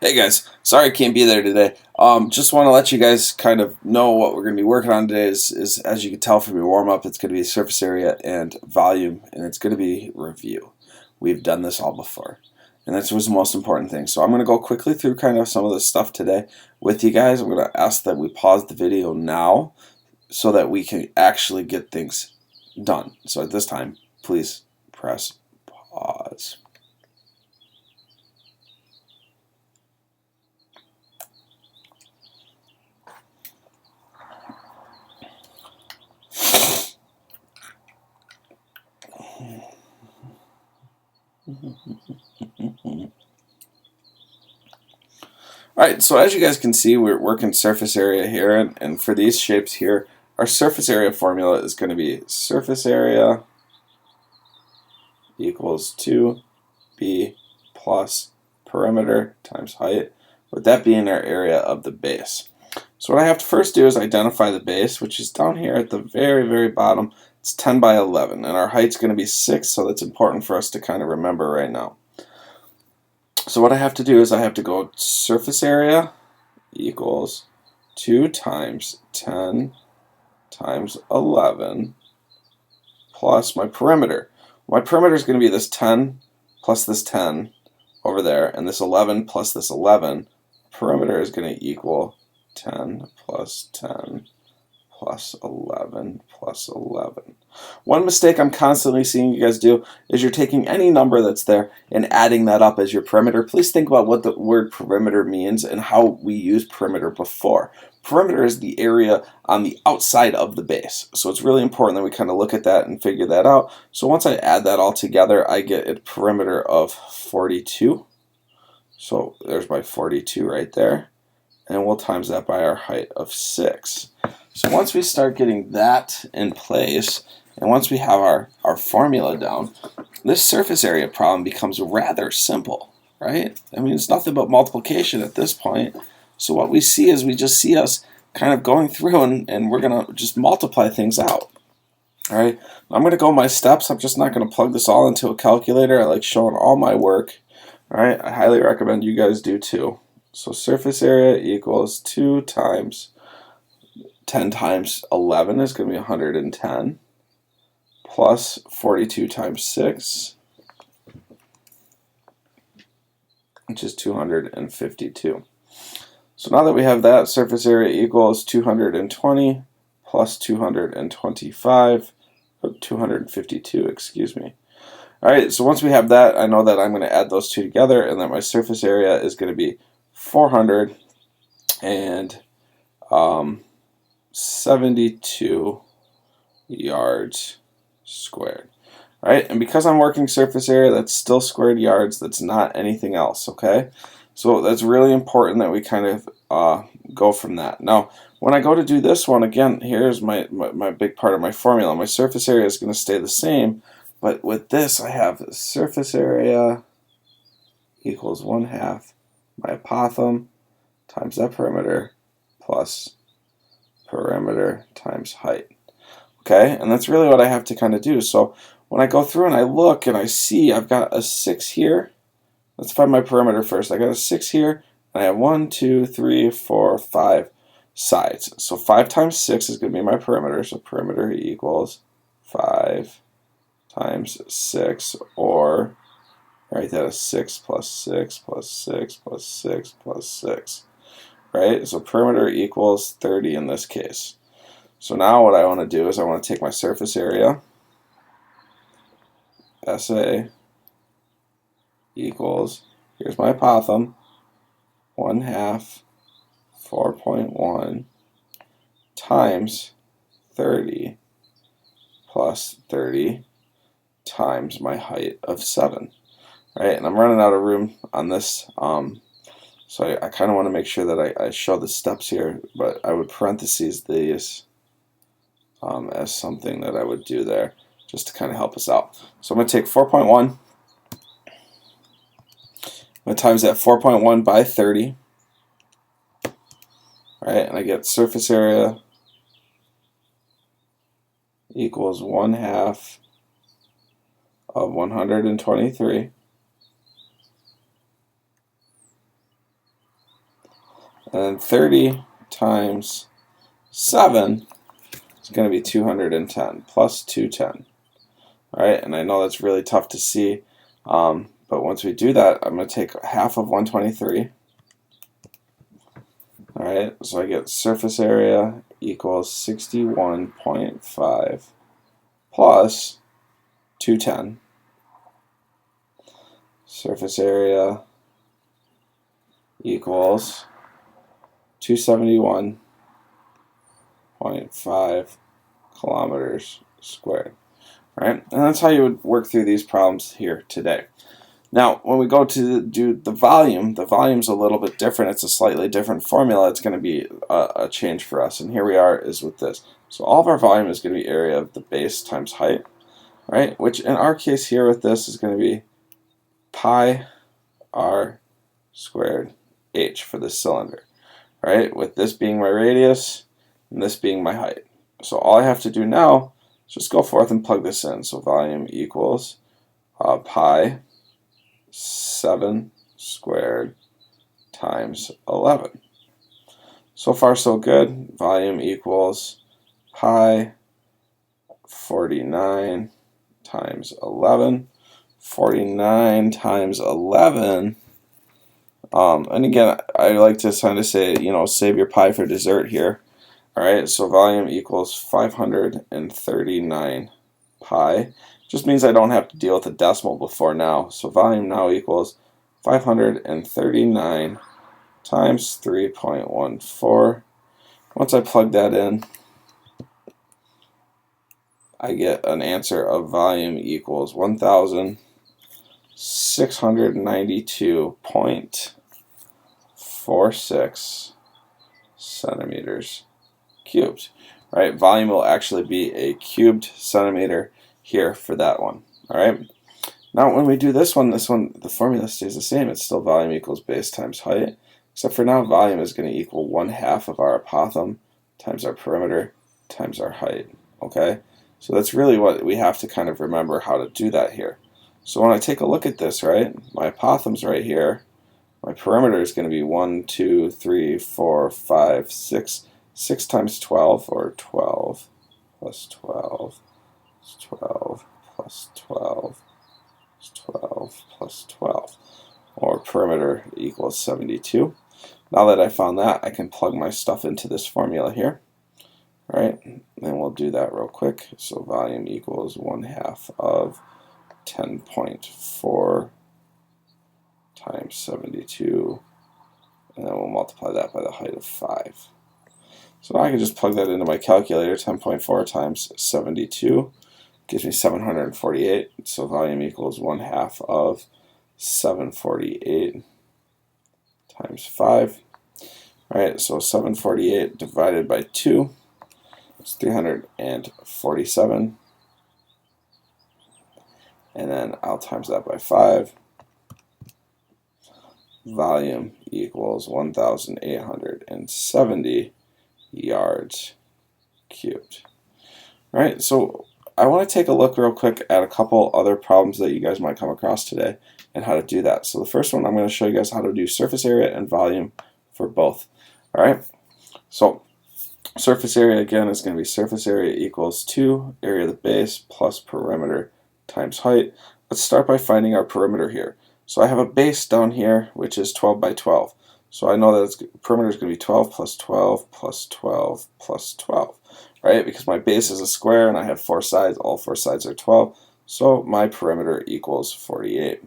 Hey guys, sorry I can't be there today. Just want to let you guys kind of know what we're going to be working on today is as you can tell from your warm-up, it's going to be surface area and volume, and it's going to be review. We've done this all before, and that's was the most important thing. So I'm going to go quickly through kind of some of this stuff today with you guys. I'm going to ask that we pause the video now so that we can actually get things done. So at this time, please press pause. Alright, so as you guys can see, we're working surface area here, and for these shapes here, our surface area formula is going to be surface area equals 2b plus perimeter times height, with that being our area of the base. So what I have to first do is identify the base, which is down here at the very, very bottom. It's 10 by 11, and our height's going to be 6, so that's important for us to kind of remember right now. So what I have to do is I have to go surface area equals 2 times 10 times 11 plus my perimeter. My perimeter is going to be this 10 plus this 10 over there, and this 11 plus this 11. Perimeter is going to equal 10 plus 10 plus 11 plus 11. One mistake I'm constantly seeing you guys do is you're taking any number that's there and adding that up as your perimeter. Please think about what the word perimeter means and how we used perimeter before. Perimeter is the area on the outside of the base. So it's really important that we kind of look at that and figure that out. So once I add that all together, I get a perimeter of 42. So there's my 42 right there. And we'll times that by our height of 6. So once we start getting that in place, and once we have our formula down, this surface area problem becomes rather simple, right? I mean, it's nothing but multiplication at this point. So what we see is we just see us kind of going through, and we're going to just multiply things out. All right, I'm going to go my steps. I'm just not going to plug this all into a calculator. I like showing all my work. All right, I highly recommend you guys do too. So surface area equals 2 times 10 times 11 is going to be 110 plus 42 times 6, which is 252. So now that we have that, surface area equals 220 plus 225, 252, excuse me. Alright, so once we have that, I know that I'm going to add those two together, and that my surface area is going to be 472 yards squared. Right? And because I'm working surface area, that's still squared yards, that's not anything else, okay? So that's really important that we kind of go from that. Now, when I go to do this one, again, here's my big part of my formula. My surface area is going to stay the same, but with this, I have surface area equals 1/2 my apothem times that perimeter plus perimeter times height. Okay, and that's really what I have to kind of do. So when I go through and I look and I see I've got a 6 here, let's find my perimeter first. I got a 6 here, and I have 1, 2, 3, 4, 5 sides. So 5 times 6 is going to be my perimeter, so perimeter equals 5 times 6, or right, that is 6 plus 6 plus 6 plus 6 plus 6. Right? So perimeter equals 30 in this case. So now what I want to do is I want to take my surface area, SA equals, here's my apothem, 1/2 4.1 times 30 plus 30 times my height of 7. Right, and I'm running out of room on this, so I kind of want to make sure that I show the steps here, but I would parentheses these as something that I would do there, just to kind of help us out. So I'm going to take 4.1, I'm going to times that 4.1 by 30, right, and I get surface area equals 1/2 of 123 And then 30 times 7 is going to be 210 plus 210. All right, and I know that's really tough to see, but once we do that, I'm going to take half of 123. All right, so I get surface area equals 61.5 plus 210. Surface area equals 271.5 kilometers squared. All right, and that's how you would work through these problems here today. Now, when we go to do the volume's a little bit different. It's a slightly different formula. It's going to be a change for us. And here we are is with this. So all of our volume is going to be area of the base times height, right? Which in our case here with this is going to be pi r squared h for this cylinder, right? With this being my radius and this being my height. So all I have to do now is just go forth and plug this in. So volume equals pi 7 squared times 11. So far so good. Volume equals pi 49 times 11. 49 times 11. And again, I like to kind of say, save your pie for dessert here. All right, so volume equals 539 pi. Just means I don't have to deal with a decimal before now. So volume now equals 539 times 3.14. Once I plug that in, I get an answer of volume equals 1,692.46 centimeters cubed. Right? Volume will actually be a cubed centimeter here for that one. All right. Now when we do this one, the formula stays the same. It's still volume equals base times height, except for now volume is going to equal 1/2 of our apothem times our perimeter times our height. Okay. So that's really what we have to kind of remember how to do that here. So when I take a look at this, right, my apothem's right here. My perimeter is going to be 1, 2, 3, 4, 5, 6. 6 times 12, or 12 plus 12 plus 12 plus 12 plus 12 plus 12, or perimeter equals 72. Now that I found that, I can plug my stuff into this formula here. All right, and we'll do that real quick. So volume equals 1/2 of 10.4 times 72, and then we'll multiply that by the height of 5. So now I can just plug that into my calculator. 10.4 times 72 gives me 748. So volume equals 1/2 of 748 times 5. All right, so 748 divided by 2 is 347. And then I'll times that by 5. Volume equals 1,870 yards cubed. All right, so I want to take a look real quick at a couple other problems that you guys might come across today and how to do that. So the first one, I'm going to show you guys how to do surface area and volume for both. All right, so surface area again is going to be surface area equals 2 area of the base plus perimeter times height. Let's start by finding our perimeter here. So I have a base down here which is 12 by 12. So I know that perimeter is going to be 12 plus 12 plus 12 plus 12, right? Because my base is a square and I have 4 sides. All 4 sides are 12. So my perimeter equals 48.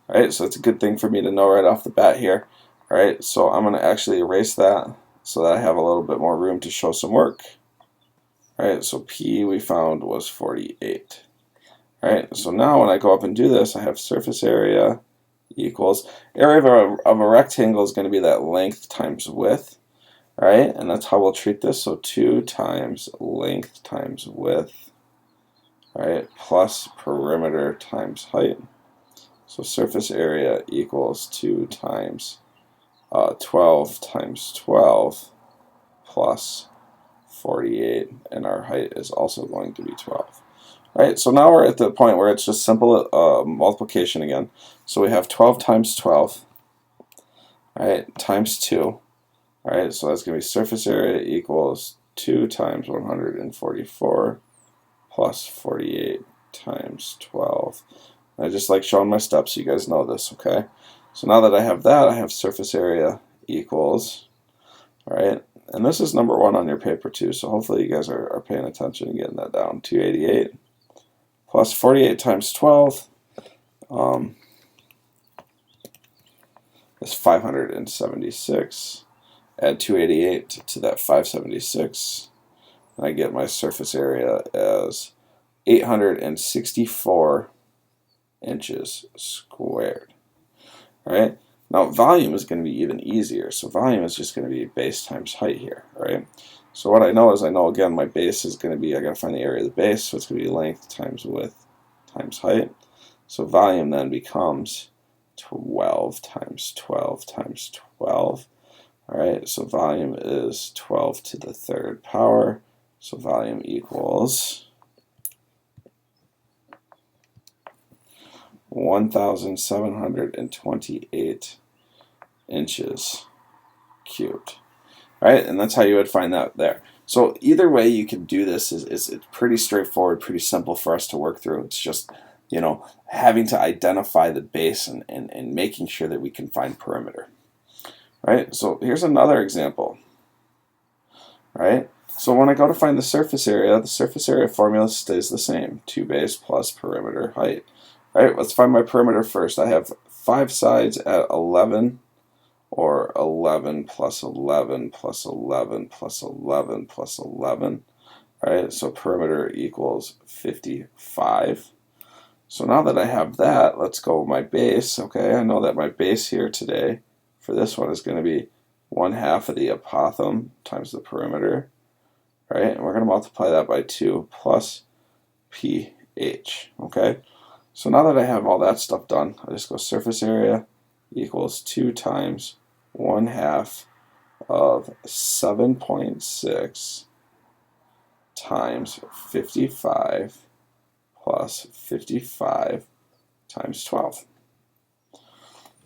All right, so it's a good thing for me to know right off the bat here. All right, so I'm going to actually erase that so that I have a little bit more room to show some work. All right, so P we found was 48. All right, so now when I go up and do this, I have surface area equals area of a rectangle is going to be that length times width, right? And that's how we'll treat this. So 2 times length times width, right, plus perimeter times height. So surface area equals 2 times 12 times 12 plus 48, and our height is also going to be 12. Right, so now we're at the point where it's just simple multiplication again. So we have 12 times 12, right, times 2. All right, so that's going to be surface area equals 2 times 144 plus 48 times 12. I just like showing my steps so you guys know this, okay? So now that I have that, I have surface area equals, all right, and this is number 1 on your paper too, so hopefully you guys are paying attention and getting that down. 288 plus 48 times 12 is 576. Add 288 to that 576, and I get my surface area as 864 inches squared. All right. Now volume is going to be even easier. So volume is just going to be base times height here. All right. So what I know is again my base is going to be, I got to find the area of the base, so it's going to be length times width times height. So volume then becomes 12 times 12 times 12. All right, so volume is 12 to the 3rd power. So volume equals 1,728 inches cubed. All right, and that's how you would find that there. So either way you can do this is it's pretty straightforward, pretty simple for us to work through. It's just, you know, having to identify the base and making sure that we can find perimeter. Right, so here's another example. Right, so when I go to find the surface area formula stays the same: 2 base plus perimeter height. Right, let's find my perimeter first. I have 5 sides at 11, or 11 plus 11 plus 11 plus 11 plus 11. All right, so perimeter equals 55. So now that I have that, let's go with my base. Okay, I know that my base here today for this one is going to be 1/2 of the apothem times the perimeter, right? And we're going to multiply that by 2 plus pH, okay? So now that I have all that stuff done, I just go surface area equals 2 times 1/2 of 7.6 times 55 plus 55 times 12.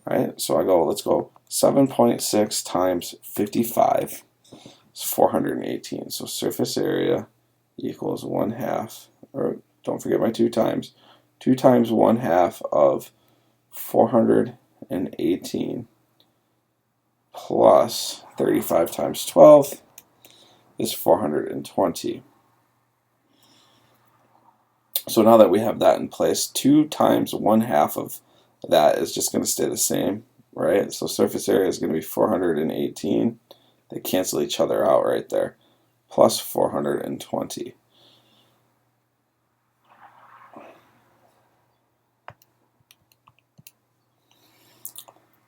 All right, so let's go 7.6 times 55 is 418. So surface area equals 1/2, or don't forget my 2 times. 2 times 1/2 of 418 plus 35 times 12 is 420. So now that we have that in place, 2 times 1/2 of that is just going to stay the same, right? So surface area is going to be 418. They cancel each other out right there, plus 420.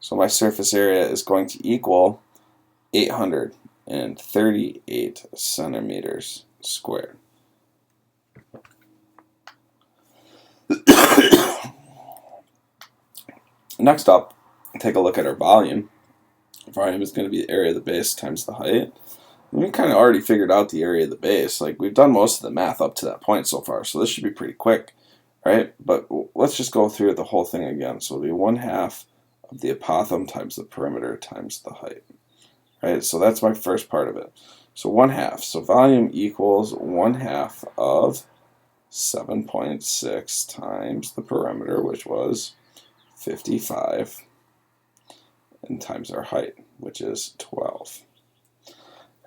So my surface area is going to equal 838 centimeters squared. Next up, take a look at our volume. Volume is going to be the area of the base times the height. We kind of already figured out the area of the base. Like, we've done most of the math up to that point so far, so this should be pretty quick, right? But let's just go through the whole thing again. So it'll be 1/2 of the apothem times the perimeter times the height, right? So that's my first part of it. So 1/2. So volume equals 1/2 of 7.6 times the perimeter, which was 55, and times our height, which is 12.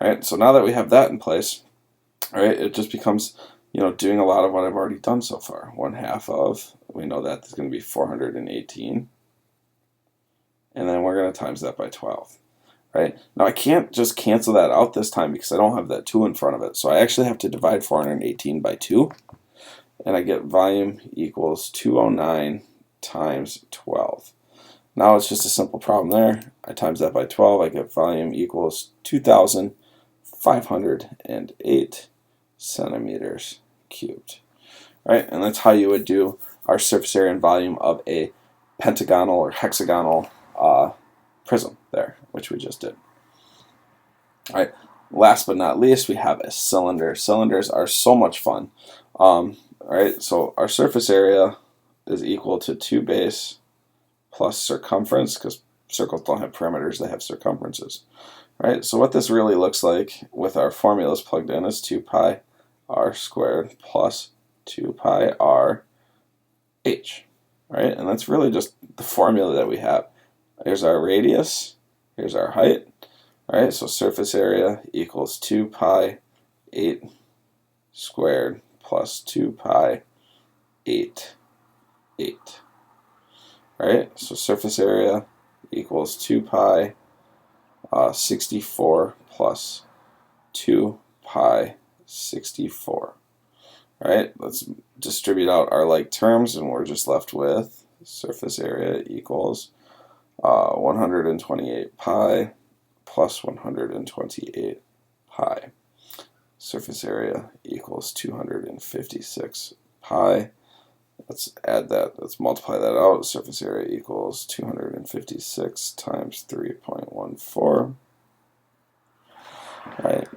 All right, so now that we have that in place, all right, it just becomes, doing a lot of what I've already done so far. 1/2 of, we know that is going to be 418, and then we're going to times that by 12. Right? Now I can't just cancel that out this time because I don't have that 2 in front of it, so I actually have to divide 418 by 2, and I get volume equals 209 times 12. Now it's just a simple problem there. I times that by 12, I get volume equals 2,508 centimeters cubed. Right, and that's how you would do our surface area and volume of a pentagonal or hexagonal prism there, which we just did. All right, last but not least, we have a cylinder. Cylinders are so much fun. All right, so our surface area is equal to 2 base plus circumference, because circles don't have perimeters, they have circumferences. right? So what this really looks like with our formulas plugged in is 2 pi r squared plus 2 pi r h, right? And that's really just the formula that we have. Here's our radius, here's our height, right? So surface area equals 2 pi 8 squared plus 2 pi 8, right? So surface area equals 2 pi 64 plus 2 pi 64. All right, let's distribute out our like terms, and we're just left with surface area equals 128 pi plus 128 pi. Surface area equals 256 pi. Let's add that. Let's multiply that out. Surface area equals 256 times 3.14. Right.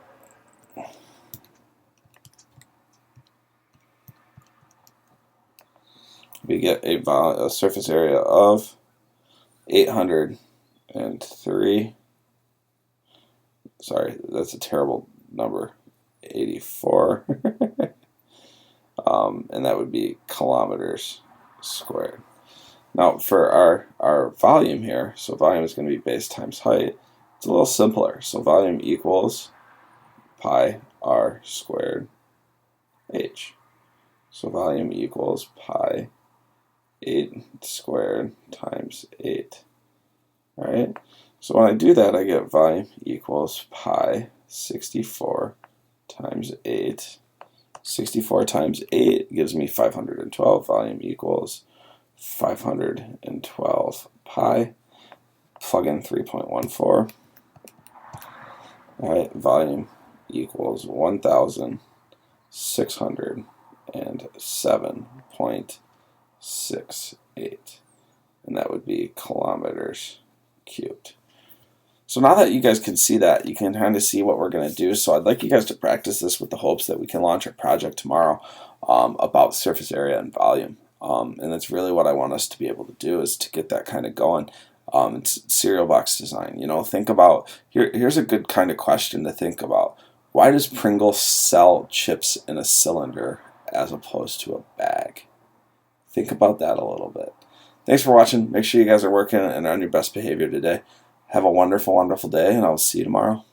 We get a surface area of 803. Sorry, that's a terrible number. 84. And that would be kilometers squared. Now for our volume here, so volume is going to be base times height. It's a little simpler. So volume equals pi r squared h. So volume equals pi 8 squared times 8. All right? So when I do that, I get volume equals pi 64 times 8. 64 times 8 gives me 512. Volume equals 512 pi. Plug in 3.14. All right, volume equals 1,607.68. And that would be kilometers cubed. So now that you guys can see that, you can kind of see what we're going to do. So I'd like you guys to practice this with the hopes that we can launch a project tomorrow about surface area and volume. And that's really what I want us to be able to do, is to get that kind of going. It's cereal box design. You know, think about, here's a good kind of question to think about. Why does Pringles sell chips in a cylinder as opposed to a bag? Think about that a little bit. Thanks for watching. Make sure you guys are working and on your best behavior today. Have a wonderful, wonderful day, and I'll see you tomorrow.